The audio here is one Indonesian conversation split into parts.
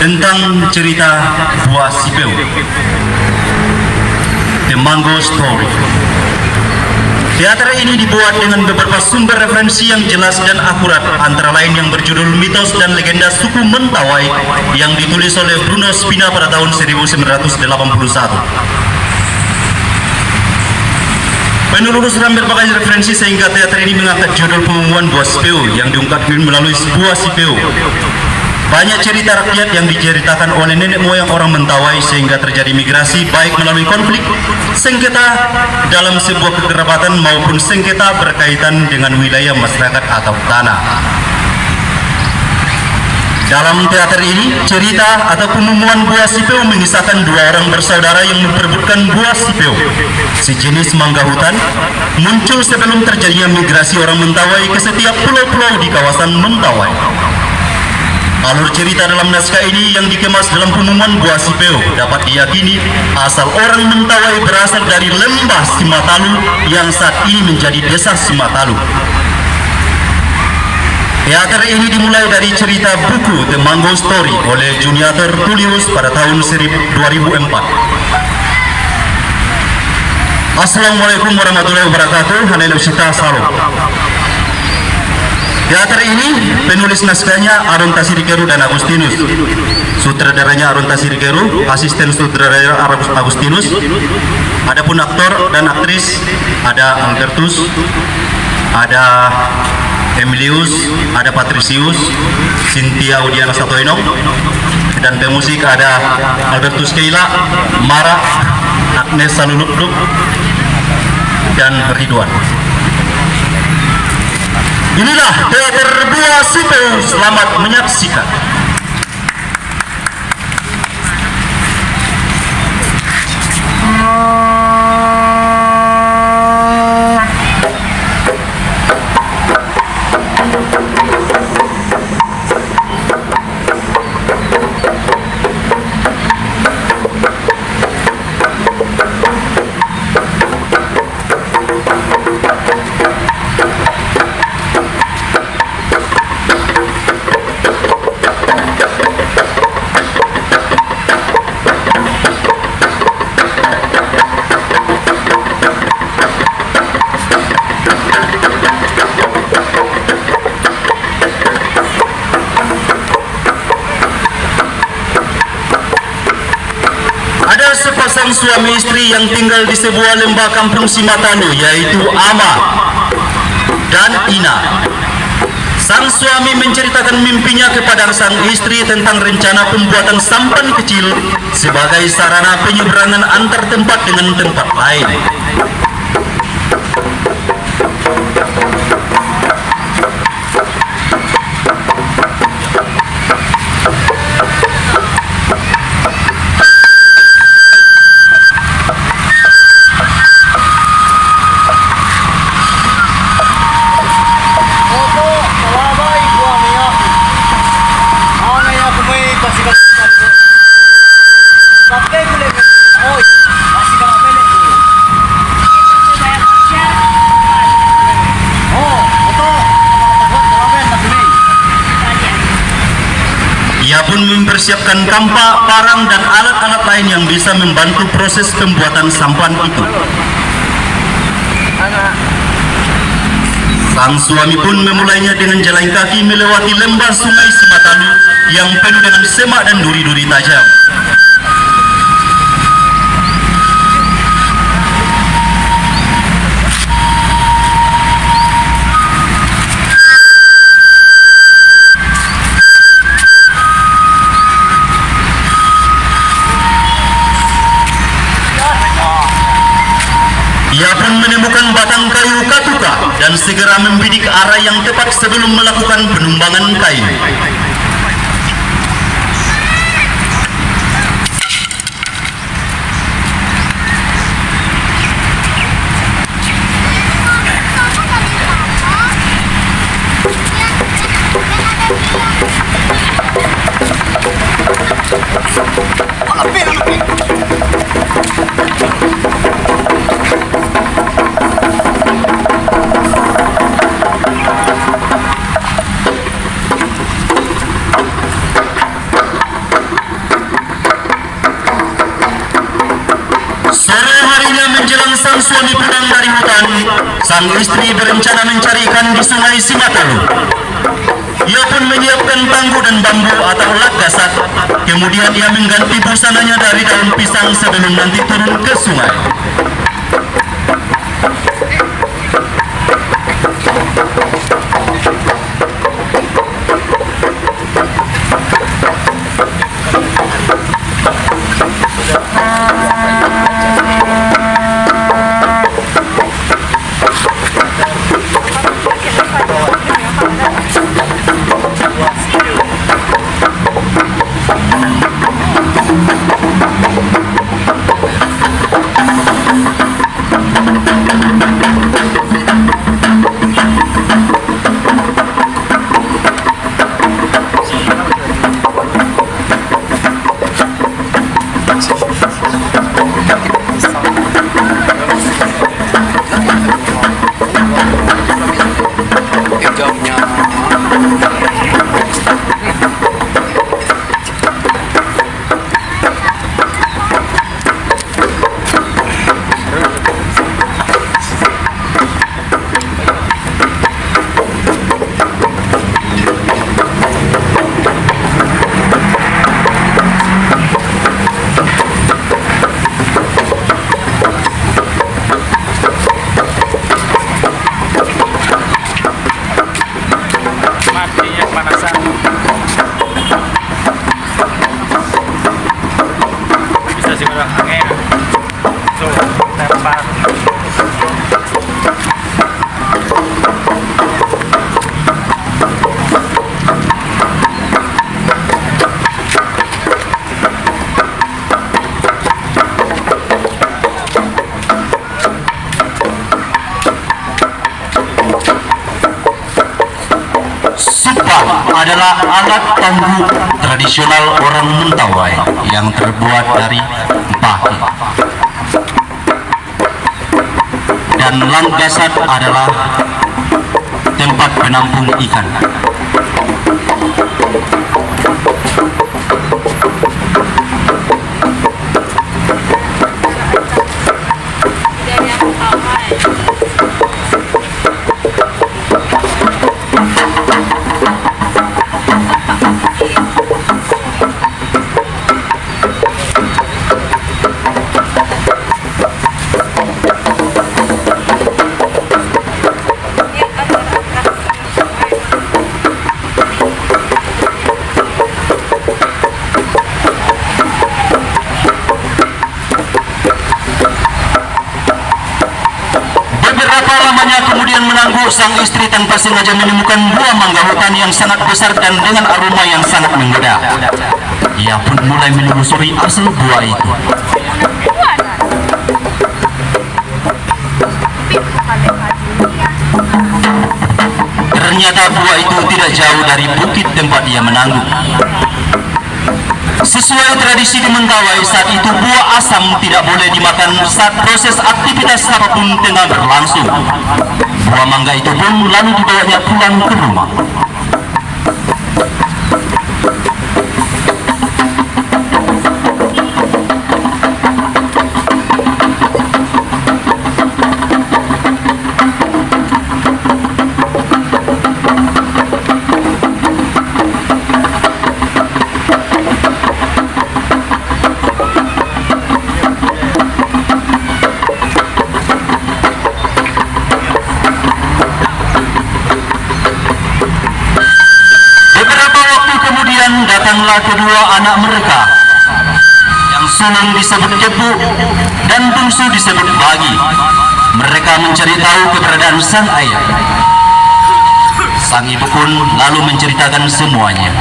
tentang cerita buah sipeu, The Mango Story. Teater ini dibuat dengan beberapa sumber referensi yang jelas dan akurat, antara lain yang berjudul Mitos dan Legenda Suku Mentawai yang ditulis oleh Bruno Spina pada tahun 1981. Penulis dan berbagai referensi sehingga teater ini mengangkat judul pengumuman buah sipeu yang diungkapkan melalui buah sipeu. Banyak cerita rakyat yang diceritakan oleh nenek moyang orang Mentawai sehingga terjadi migrasi baik melalui konflik, sengketa dalam sebuah kekerabatan maupun sengketa berkaitan dengan wilayah masyarakat atau tanah. Dalam teater ini, cerita atau pengumuman buah sipeu mengisahkan dua orang bersaudara yang memperebutkan buah sipeu, sejenis mangga hutan, muncul sebelum terjadinya migrasi orang Mentawai ke setiap pulau-pulau di kawasan Mentawai. Alur cerita dalam naskah ini yang dikemas dalam pengumuman buah sipeu dapat diyakini asal orang Mentawai berasal dari lembah Simatalu yang saat ini menjadi desa Simatalu. Teater ini dimulai dari cerita buku The Mango Story oleh Juniator Tullius pada tahun 2004. Assalamualaikum warahmatullahi wabarakatuh. Hanelu Sita Salam. Teater ini penulis naskahnya Aron Tasirikeru dan Agustinus, sutradaranya Aron Tasirikeru, asisten sutradara Agustinus. Adapun aktor dan aktris ada Albertus, ada Emilius, ada Patricius, Cynthia Udiana Satoino, dan pemusik ada Albertus Keila, Mara, Agnes Salulukluk, dan Ridwan. Inilah teater buah sipeu. Selamat menyaksikan. Sepasang suami istri yang tinggal di sebuah lembah kampung Simatalu, yaitu Ama dan Ina. Sang suami menceritakan mimpinya kepada sang istri tentang rencana pembuatan sampan kecil sebagai sarana penyeberangan antar tempat dengan tempat lain. Ia pun mempersiapkan kampak, parang, dan alat-alat lain yang bisa membantu proses pembuatan sampan itu. Sang suami pun memulainya dengan jalan kaki melewati lembah sungai Simatalu yang penuh dengan semak dan duri-duri tajam. Ia pun menemukan batang kayu katuka dan segera membidik arah yang tepat sebelum melakukan penumbangan kayu. dari hutan, sang istri berencana mencari ikan di sungai Simatalu. Ia pun menyiapkan tangguh dan bambu atau lagasak. Kemudian ia mengganti busananya dari daun pisang sebelum nanti turun ke sungai. Adalah alat tangguh tradisional orang Mentawai yang terbuat dari baki. Dan langgasat adalah tempat penampung ikan. Kemudian menangguk, sang istri tanpa sengaja menemukan buah mangga hutan yang sangat besar dan dengan aroma yang sangat menggoda. Ia pun mulai menelusuri asal buah itu. Ternyata buah itu tidak jauh dari bukit tempat ia menangguk. Sesuai tradisi di Mentawai, saat itu buah asam tidak boleh dimakan saat proses aktivitas apapun tengah berlangsung. Buah mangga itu pun lalu dibawanya pulang ke rumah. Datanglah kedua anak mereka, yang sulung disebut Kepu dan bungsu disebut Bagi. Mereka mencari tahu keberadaan sang ayah. Sang ibu pun lalu menceritakan semuanya.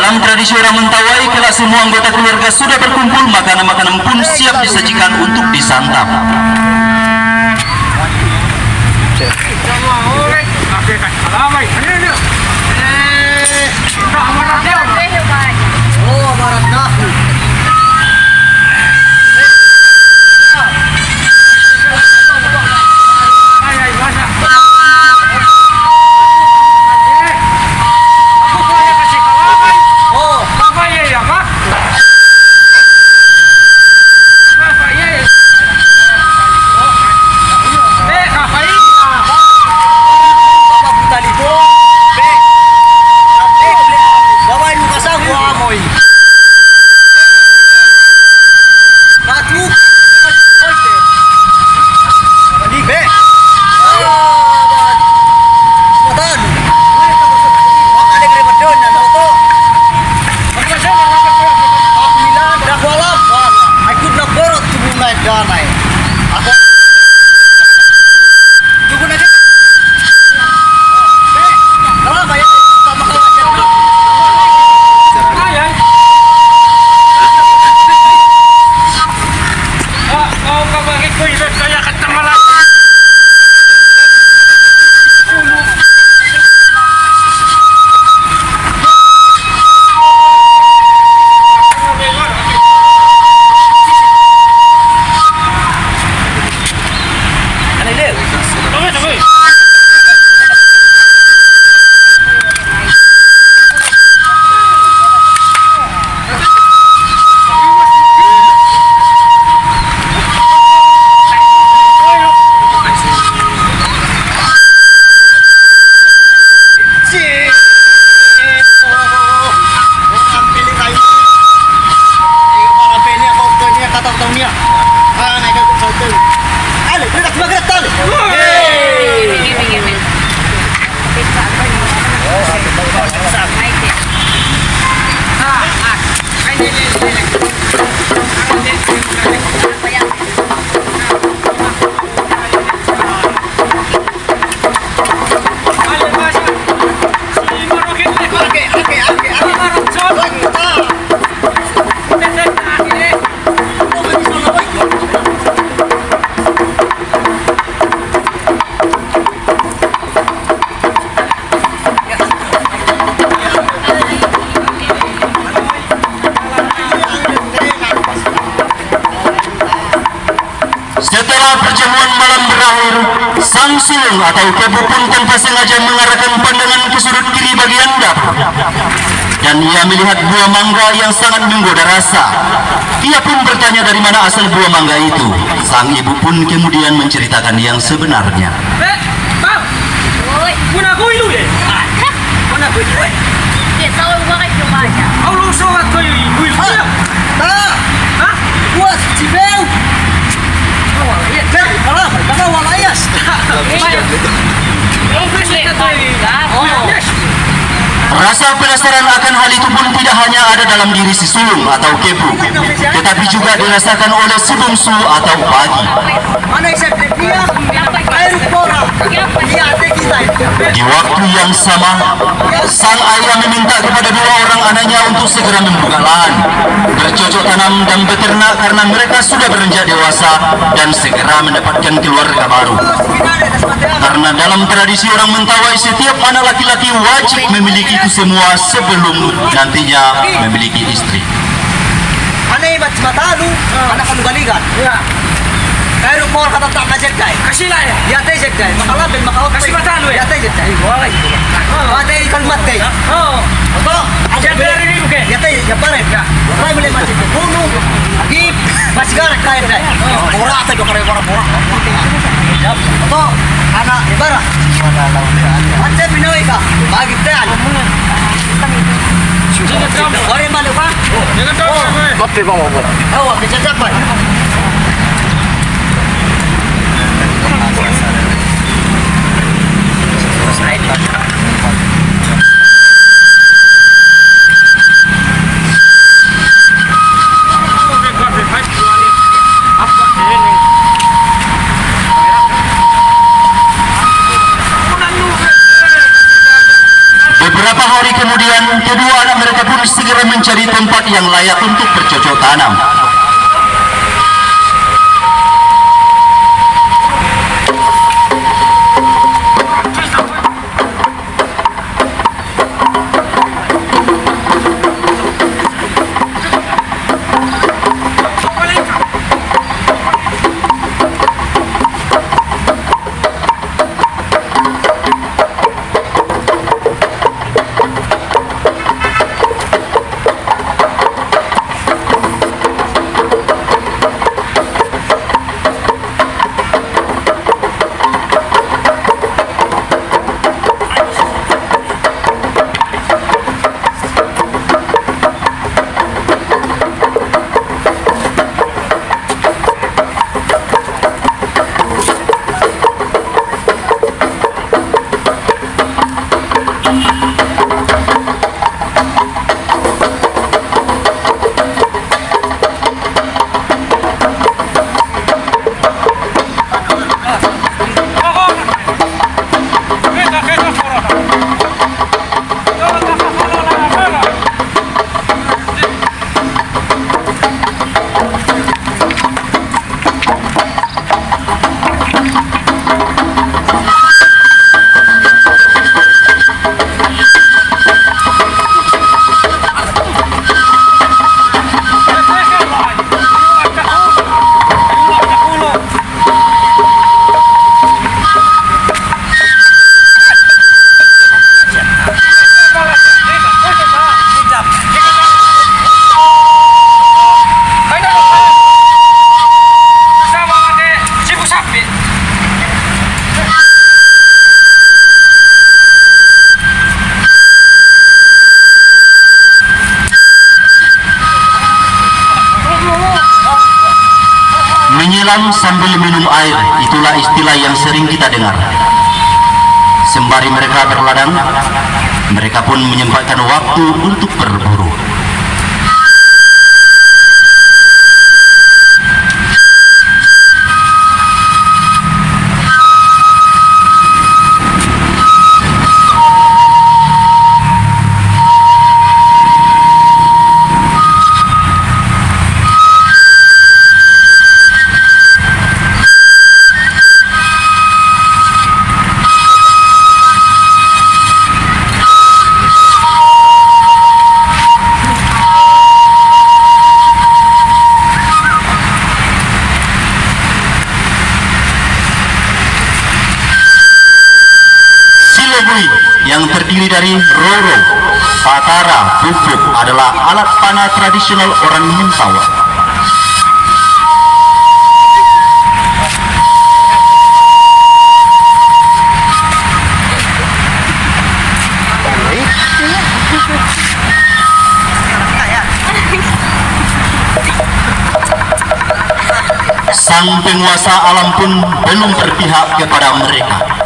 Dalam tradisi orang Mentawai, kalau semua anggota keluarga sudah berkumpul, makanan-makanan pun siap disajikan untuk disantap. Setelah perjamuan malam berakhir, sang sulung atau kebu pun tanpa sengaja mengarahkan pandangan ke sudut kiri bagian dapur, dan ia melihat buah mangga yang sangat menggoda rasa. Ia pun bertanya dari mana asal buah mangga itu. Sang ibu pun kemudian menceritakan yang sebenarnya. Rasa penasaran akan hal itu pun tidak hanya ada dalam diri si sulung atau kebu, tetapi juga dirasakan oleh si bungsu atau pagi. Di waktu yang sama, sang ayah meminta kepada dua orang anaknya untuk segera membuka lahan, bercocok tanam dan beternak karena mereka sudah beranjak dewasa dan segera mendapatkan keluarga baru. Karena dalam tradisi orang Mentawai, setiap anak laki-laki wajib memiliki itu semua sebelum nantinya memiliki istri. Aneh matalo, anak kanugaligan. Kaya po kata tak kajet kay. Kasi la ya. Yate jet kay. Makalabin makahot. Kasi matalo ya. Yate jet kay. Walay. Yate kalmat kay. Oh. Oto. Aja dari ni buke. Yate ya pare. Walay boleh macam tu. Bunuh. Agip. Masgar kay kay. Ora ta do kare ora ora. Oto. Anak ibara. Ante Pinoy ka. Bagi tan. Ore malu pa. Jangan tahu. Kopi pa mo. Oh, bisa dapat. Beberapa hari kemudian, kedua anak mereka pun segera mencari tempat yang layak untuk bercocok tanam. Menyelam sambil minum air, itulah istilah yang sering kita dengar. Sembari mereka berladang, mereka pun menyempatkan waktu untuk berburu. Yang terdiri dari roro, patara, bubuk adalah alat panah tradisional orang Mintawa. Sang penguasa alam pun belum berpihak kepada mereka.